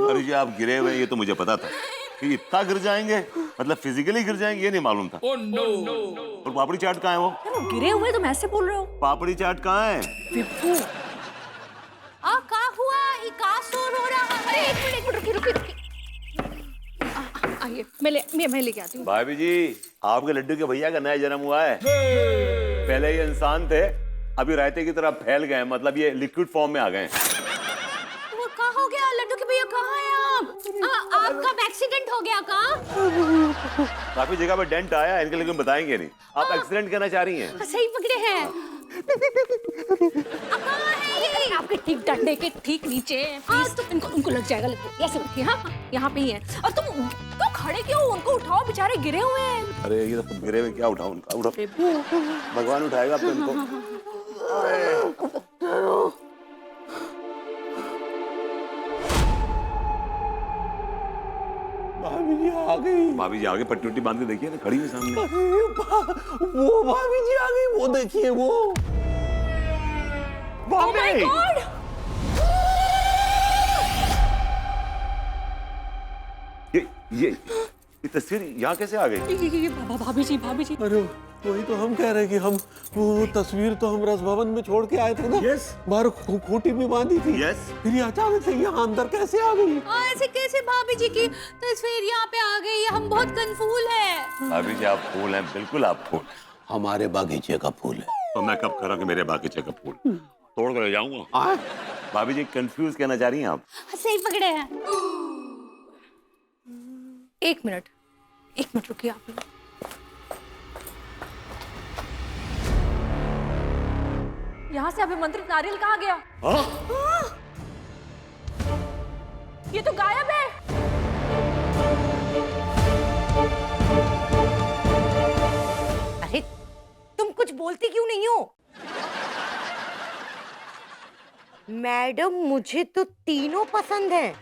अरे जी आप गिरे हुए ये तो मुझे पता था कि इतना गिर जाएंगे, मतलब फिजिकली गिर जाएंगे ये नहीं मालूम था। और पापड़ी चाट कहाँ है वो? गिरे हुए तुम ऐसे बोल रहे हो? पापड़ी चाट कहाँ है? विप्पू का हुआ? ये का शोर हो रहा है? अरे एक मिनट रुकी। आइए मैं लेके आती हूँ। भाभी जी आपके लड्डू के भैया का नया जन्म हुआ है। पहले ये इंसान थे, अभी रायते की तरह फैल गए, मतलब ये लिक्विड फॉर्म में आ गए। वो कहाँ हो गया? लड्डू के भैया कहाँ हैं आप? आपका एक्सीडेंट हो गया का? काफी जगह पे डेंट आया इनके, लेकिन बताएंगे नहीं। आप एक्सीडेंट कहना चाह रही हैं? सही पकड़े हैं। कहाँ है ये? आपके ठीक डंडे के ठीक नीचे। हाँ तो उनको लग जाएगा लड्डू। ऐसे रखिए। हाँ यहाँ पे ही है। और तुम तो खड़े क्यों? उनको उठाओ, बेचारे गिरे हुए हैं। अरे ये तो गिरे हुए, क्या उठाओ उनका? उठाओ, भगवान उठाएगा आपको इनको। भाभी जी आ गई। भाभी जी आगे पट्टी उट्टी बांध के देखिए ना, खड़ी है सामने। वो भाभी जी आ गई, वो देखिए वो। Oh my God! ये तस्वीर यहाँ कैसे आ गई? भाभी जी। अरे वही तो हम कह रहे हैं कि हम वो तस्वीर तो हम रस भवन में छोड़ के आए थे ना। Yes. बाहर खूंटी भी बांधी थी। Yes. फिर ये अचानक से यहाँ अंदर कैसे आ गई? ऐसे कैसे भाभी जी की तस्वीर यहाँ पे आ गई? हम बहुत कंफ्यूज हैं। भाभी जी आप फूल हैं, बिल्कुल आप फूल। हमारे बागीचे का फूल है। तो मैं कब करा कि मेरे बागीचे का फूल तोड़ कर ले जाऊंगा? भाभी जी कंफ्यूज कहना चाह रही हैं आप? सही पकड़े हैं। एक मिनट रुकिए आप लोग। यहाँ से अभिमंत्रित नारियल कहाँ गया? ये तो गायब है। अरे तुम कुछ बोलती क्यों नहीं हो? मैडम मुझे तो तीनों पसंद हैं,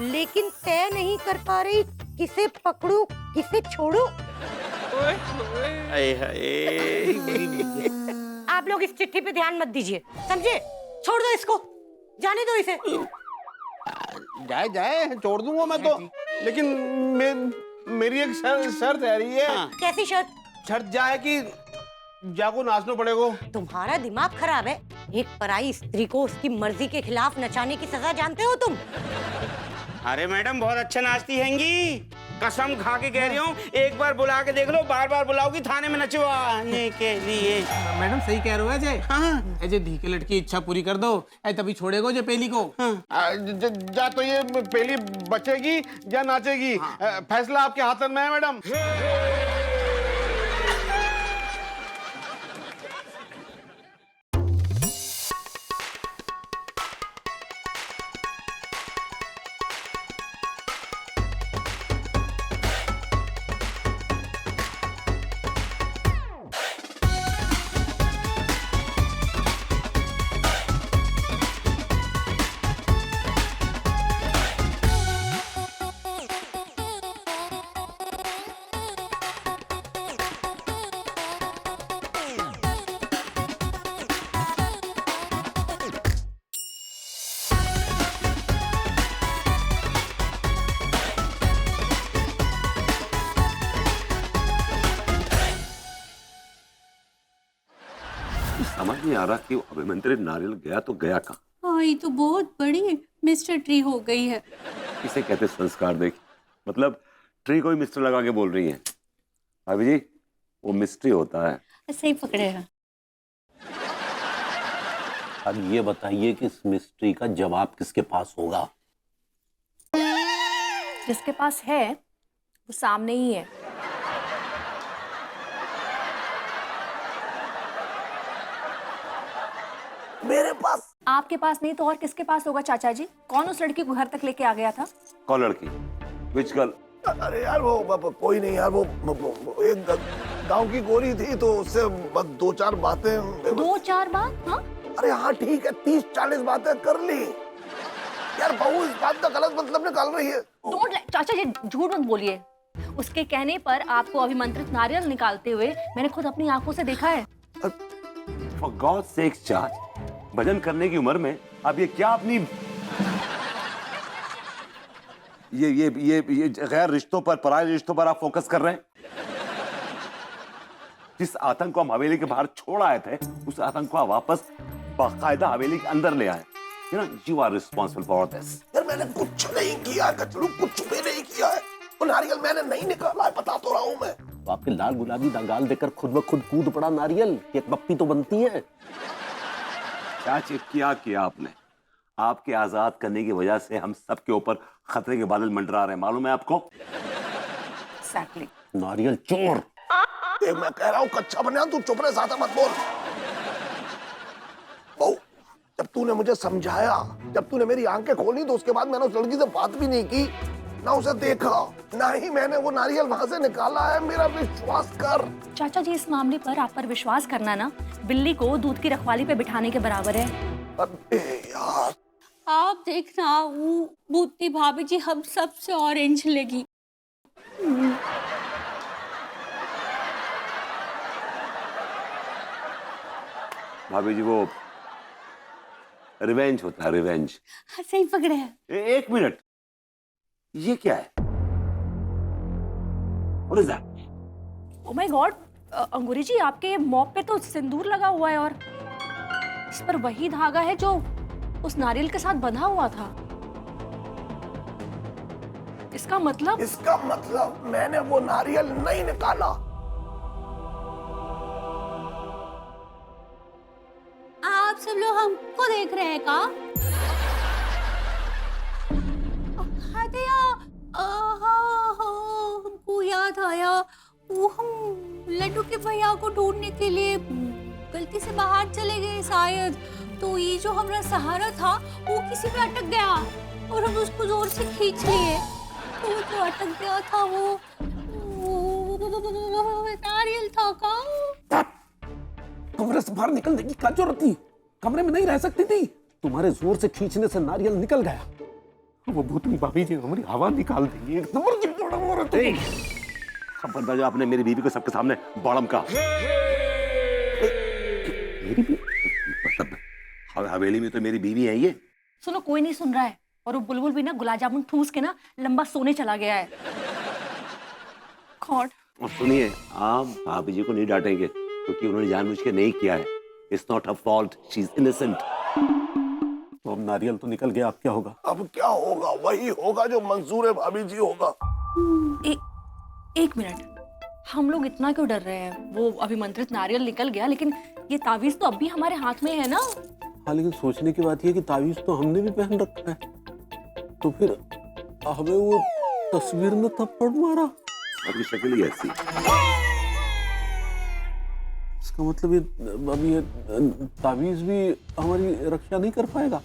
लेकिन तय नहीं कर पा रही किसे पकड़ूं किसे छोड़ूं। आप लोग इस चिट्ठी पे ध्यान मत दीजिए, समझे? छोड़ दो इसको, जाने दो इसे। जाए छोड़ दूंगा मैं तो, लेकिन मेरी एक शर्त है रही है। कैसी शर्त? शर्त जाए कि जाको नाचना पड़ेगा। तुम्हारा दिमाग खराब है। एक पराई स्त्री को उसकी मर्जी के खिलाफ नचाने की सजा जानते हो तुम? अरे मैडम बहुत अच्छा नाचती हैंगी, कसम खा के कह रही हूँ। एक बार बुला के देख लो, बार बार बुलाओगी थाने में नचवाने के लिए। मैडम सही कह रहे हो अजय। हाँ अजय धी के लड़की इच्छा पूरी कर दो, तभी छोड़ेगो जो पेली को। जा तो ये पहली बचेगी या नाचेगी, फैसला आपके हाथ में है मैडम। समझ नहीं आ रहा कि अभिमंत्रित नारियल गया तो गया कहाँ? हाँ ये तो बहुत बड़ी मिस्टर ट्री हो गई है। इसे कहते संस्कार। देखिए मतलब ट्री को ही मिस्टर लगा के बोल रही हैं। भाभी जी वो मिस्ट्री होता है। सही पकड़े हैं। अब ये बताइए कि इस मिस्ट्री का जवाब किसके पास होगा? जिसके पास है वो सामने ही है। मेरे पास? आपके पास नहीं तो और किसके पास होगा चाचा जी? कौन उस लड़की को घर तक लेके आ गया था? कौन लड़की? विच गर्ल? अरे यार वो कोई नहीं यार, वो एक गांव की गोरी थी तो उससे बस 2-4 बातें। 2-4 बात? हाँ अरे हाँ ठीक है, 30-40 बातें कर ली यार। बहू इस बात का गलत मतलब निकाल रही है। चाचा जी झूठ मत बोलिए। उसके कहने पर आपको अभिमंत्रित नारियल निकालते हुए मैंने खुद अपनी आंखों से देखा है। For God's sake चाचा, भजन करने की उम्र में अब ये क्या अपनी ये गैर रिश्तों पर, पराये रिश्तों पर आप फोकस कर रहे हैं। जिस आतंक को हम हवेली के बाहर छोड़ आए थे, उस आतंक को आप वापस बाकायदा हवेली के अंदर ले आए। You know, you are responsible for this. यार मैंने कुछ नहीं किया गचड़ू, कुछ भी नहीं किया है। वो नारियल मैंने नहीं निकाला है, बता तो रहा हूँ मैं। तो आपके लाल गुलाबी दंगाल देकर खुद ब खुद कूद पड़ा नारियल, एक पप्पी तो बनती है। चाची क्या किया आपने? आपके आजाद करने की वजह से हम सब के ऊपर खतरे के बादल मंडरा रहे हैं, मालूम है आपको? Exactly. नारियल चोर। देख मैं कह रहा हूँ कच्चा बना, तू चुप रहे, ज्यादा मत बोल। बहू, जब तूने मुझे समझाया, जब तूने मेरी आंखें खोली, तो उसके बाद मैंने उस लड़की से बात भी नहीं की, ना उसे देखा, ना ही मैंने वो नारियल वहां से निकाला है। मेरा विश्वास कर। चाचा जी, इस मामले पर आप पर विश्वास करना ना बिल्ली को दूध की रखवाली पे बिठाने के बराबर है। अबे यार, आप देखना, वो भूतनी भाभी जी हम सब से ऑरेंज लेगी। भाभी जी, वो रिवेंज होता है, रिवेंज। हाँ, सही पकड़े हैं। एक मिनट, ये क्या है? What is that? Oh my God, अंगूरी जी, आपके मॉप पे तो सिंदूर लगा हुआ है और इस पर वही धागा है जो उस नारियल के साथ बंधा हुआ था। इसका मतलब मैंने वो नारियल नहीं निकाला। आप सब लोग हमको देख रहे हैं का? हाँ दया, हमको याद आया, वो हम लड्डू के भैया को ढूंढने के लिए गलती से बाहर चले गए शायद, तो ये जो हमारा सहारा था वो किसी पे अटक गया और हम उसको जोर से खींच लिए, तो वो जो अटक गया था वो नारियल था का। कमरे से बाहर निकलने की क्या जरूरत थी? कमरे में नहीं रह सकती थी? तुम्हारे जोर से खींचने से नारियल निकल गया। वो भूतनी भाभी जी हमारी हवा निकाल देगी। एक नंबर की बड़म औरत है। खबरदार जो आपने मेरी बीवी को सबके सामने बड़म का। मेरी बीवी? मतलब हवेली में तो मेरी बीवी है ये। सुनो, कोई नहीं सुन रहा है और वो बुलबुल भी ना गुलाब जामुन ठूस के ना लंबा सोने चला गया है। गॉड। और सुनिए, आप भाभी जी को नहीं डांटेंगे क्योंकि उन्होंने जानबूझ के नहीं किया है। It's not her fault, she is innocent. तो अब नारियल तो निकल गया, अब क्या होगा? अब क्या होगा? वही होगा जो मंजूर है भाभी जी होगा। एक मिनट, हम लोग इतना क्यों डर रहे हैं? वो अभिमंत्रित नारियल निकल गया, लेकिन ये तावीज तो अब भी हमारे हाथ में है ना। हाँ, लेकिन सोचने की बात यह कि तावीज तो हमने भी पहन रखा है, तो फिर हमें वो तस्वीर में थप्पड़ मारा। आपकी शक्ल ही ऐसी। इसका मतलब ये अभी ये तावीज भी हमारी रक्षा नहीं कर पाएगा।